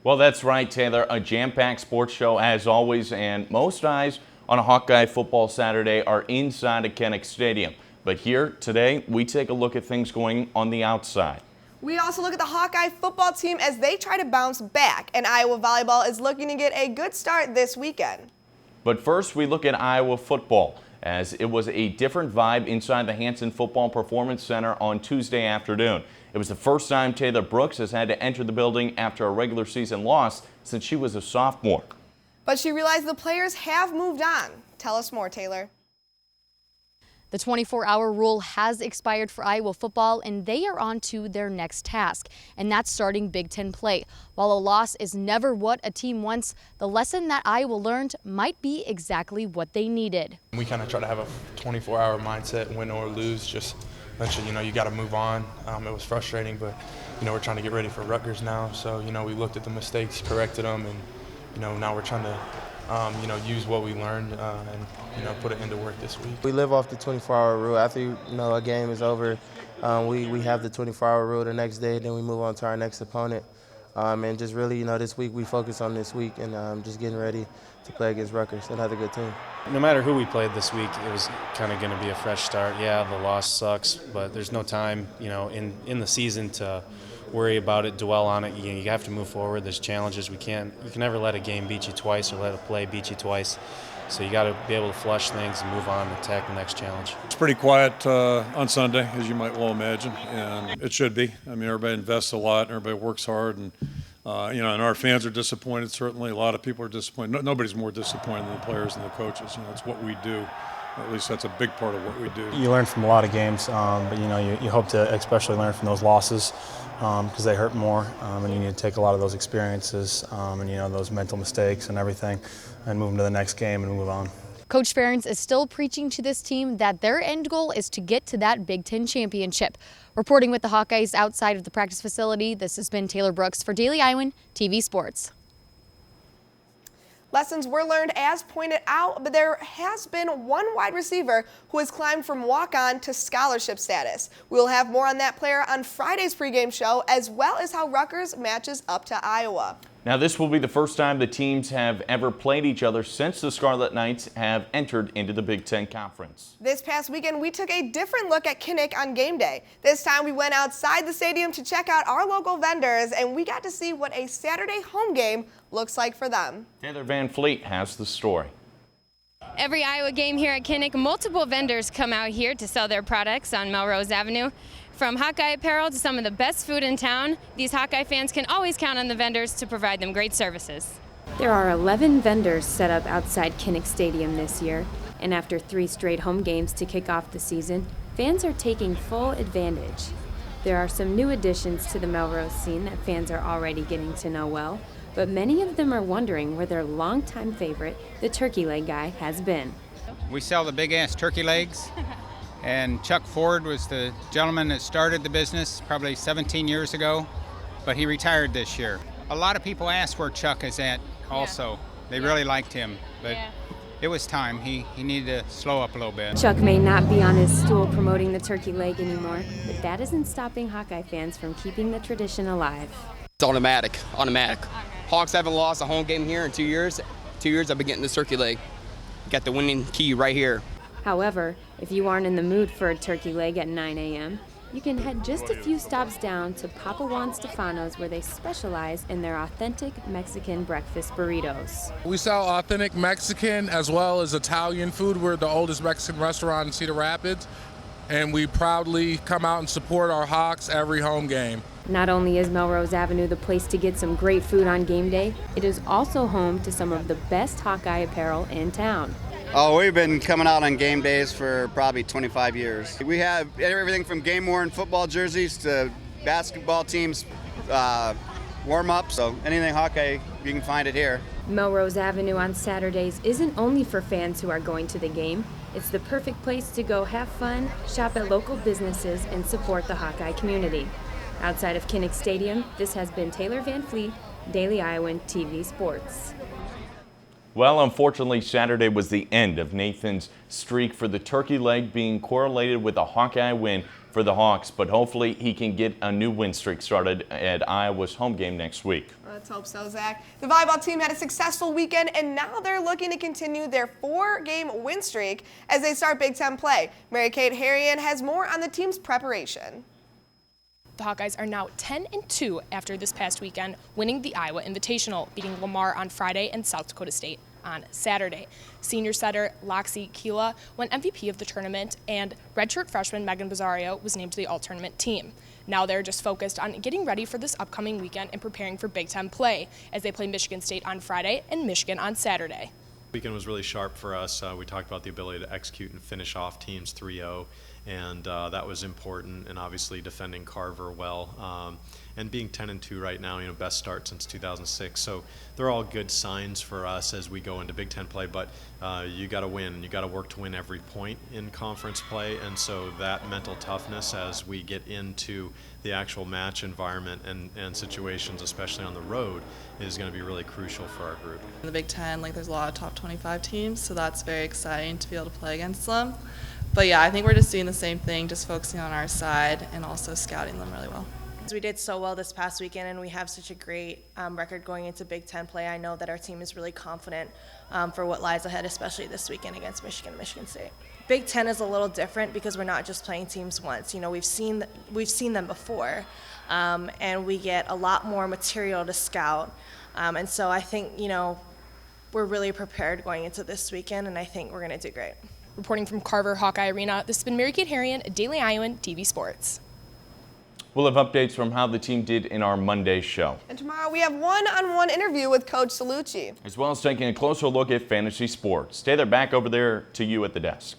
Well, that's right, Taylor. A jam-packed sports show as always, and most eyes on a Hawkeye football Saturday are inside of Kinnick Stadium. But here today, we take a look at things going on the outside. We also look at the Hawkeye football team as they try to bounce back, and Iowa volleyball is looking to get a good start this weekend. But first, we look at Iowa football, as it was a different vibe inside the Hanson Football Performance Center on Tuesday afternoon. It was the first time Taylor Brooks has had to enter the building after a regular season loss since she was a sophomore. But she realized the players have moved on. Tell us more, Taylor. The 24-hour rule has expired for Iowa football, and they are on to their next task, and that's starting Big Ten play. While a loss is never what a team wants, the lesson that Iowa learned might be exactly what they needed. We kind of try to have a 24-hour mindset, win or lose. Just eventually, you got to move on. It was frustrating, but we're trying to get ready for Rutgers now. So we looked at the mistakes, corrected them, and now we're trying to use what we learned and put it into work this week. We live off the 24-hour rule. After a game is over, we have the 24-hour rule the next day, then we move on to our next opponent. And just really, this week we focus on this week and just getting ready to play against Rutgers, another good team. No matter who we played this week, it was kind of going to be a fresh start. Yeah, the loss sucks, but there's no time, in the season to worry about it, dwell on it. You have to move forward. There's challenges. You can never let a game beat you twice or let a play beat you twice. So you got to be able to flush things and move on and attack the next challenge. It's pretty quiet on Sunday, as you might well imagine, and it should be. I mean, everybody invests a lot, and everybody works hard, and and our fans are disappointed. Certainly, a lot of people are disappointed. Nobody's more disappointed than the players and the coaches. It's what we do. At least that's a big part of what we do. You learn from a lot of games, but you hope to especially learn from those losses because they hurt more, and you need to take a lot of those experiences and those mental mistakes and everything, and move them to the next game and move on. Coach Ferentz is still preaching to this team that their end goal is to get to that Big Ten championship. Reporting with the Hawkeyes outside of the practice facility, this has been Taylor Brooks for Daily Iowan TV Sports. Lessons were learned as pointed out, but there has been one wide receiver who has climbed from walk-on to scholarship status. We'll have more on that player on Friday's pregame show, as well as how Rutgers matches up to Iowa. Now, this will be the first time the teams have ever played each other since the Scarlet Knights have entered into the Big Ten Conference. This past weekend, we took a different look at Kinnick on game day. This time, we went outside the stadium to check out our local vendors, and we got to see what a Saturday home game looks like for them. Taylor Van Fleet has the story. Every Iowa game here at Kinnick, multiple vendors come out here to sell their products on Melrose Avenue. From Hawkeye apparel to some of the best food in town, these Hawkeye fans can always count on the vendors to provide them great services. There are 11 vendors set up outside Kinnick Stadium this year, and after 3 straight home games to kick off the season, fans are taking full advantage. There are some new additions to the Melrose scene that fans are already getting to know well, but many of them are wondering where their longtime favorite, the turkey leg guy, has been. We sell the big-ass turkey legs. And Chuck Ford was the gentleman that started the business probably 17 years ago, but he retired this year. A lot of people ask where Chuck is at also. Yeah. They really liked him, but it was time. He needed to slow up a little bit. Chuck may not be on his stool promoting the turkey leg anymore, but that isn't stopping Hawkeye fans from keeping the tradition alive. It's automatic. Hawks haven't lost a home game here in 2 years. 2 years I've been getting this turkey leg. Got the winning key right here. However, if you aren't in the mood for a turkey leg at 9 a.m., you can head just a few stops down to Papa Juan Stefano's, where they specialize in their authentic Mexican breakfast burritos. We sell authentic Mexican as well as Italian food. We're the oldest Mexican restaurant in Cedar Rapids, and we proudly come out and support our Hawks every home game. Not only is Melrose Avenue the place to get some great food on game day, it is also home to some of the best Hawkeye apparel in town. Oh, we've been coming out on game days for probably 25 years. We have everything from game-worn football jerseys to basketball teams, warm-ups, so anything Hawkeye, you can find it here. Melrose Avenue on Saturdays isn't only for fans who are going to the game. It's the perfect place to go have fun, shop at local businesses, and support the Hawkeye community. Outside of Kinnick Stadium, this has been Taylor Van Fleet, Daily Iowan TV Sports. Well, unfortunately, Saturday was the end of Nathan's streak for the turkey leg, being correlated with a Hawkeye win for the Hawks, but hopefully he can get a new win streak started at Iowa's home game next week. Let's hope so, Zach. The volleyball team had a successful weekend, and now they're looking to continue their 4-game win streak as they start Big Ten play. GOMARYKATEHERION has more on the team's preparation. The Hawkeyes are now 10-2 after this past weekend, winning the Iowa Invitational, beating Lamar on Friday and South Dakota State on Saturday. Senior setter Loxie Keela won MVP of the tournament, and redshirt freshman Megan Bazzario was named to the all-tournament team. Now they're just focused on getting ready for this upcoming weekend and preparing for Big Ten play as they play Michigan State on Friday and Michigan on Saturday. The weekend was really sharp for us. We talked about the ability to execute and finish off teams 3-0, and that was important, and obviously defending Carver well. And being 10-2 right now, best start since 2006. So they're all good signs for us as we go into Big Ten play, but you got to win, and you got to work to win every point in conference play, and so that mental toughness as we get into the actual match environment and situations, especially on the road, is going to be really crucial for our group. In the Big Ten, there's a lot of top 25 teams, so that's very exciting to be able to play against them. But yeah, I think we're just doing the same thing, just focusing on our side and also scouting them really well. We did so well this past weekend, and we have such a great record going into Big Ten play. I know that our team is really confident for what lies ahead, especially this weekend against Michigan and Michigan State. Big Ten is a little different because we're not just playing teams once. We've seen them before, and we get a lot more material to scout. And so I think we're really prepared going into this weekend, and I think we're going to do great. Reporting from Carver Hawkeye Arena, this has been GOMARYKATEHERION, Daily Iowan TV Sports. We'll have updates from how the team did in our Monday show. And tomorrow we have one-on-one interview with Coach Salucci, as well as taking a closer look at fantasy sports. Stay there, back over there to you at the desk.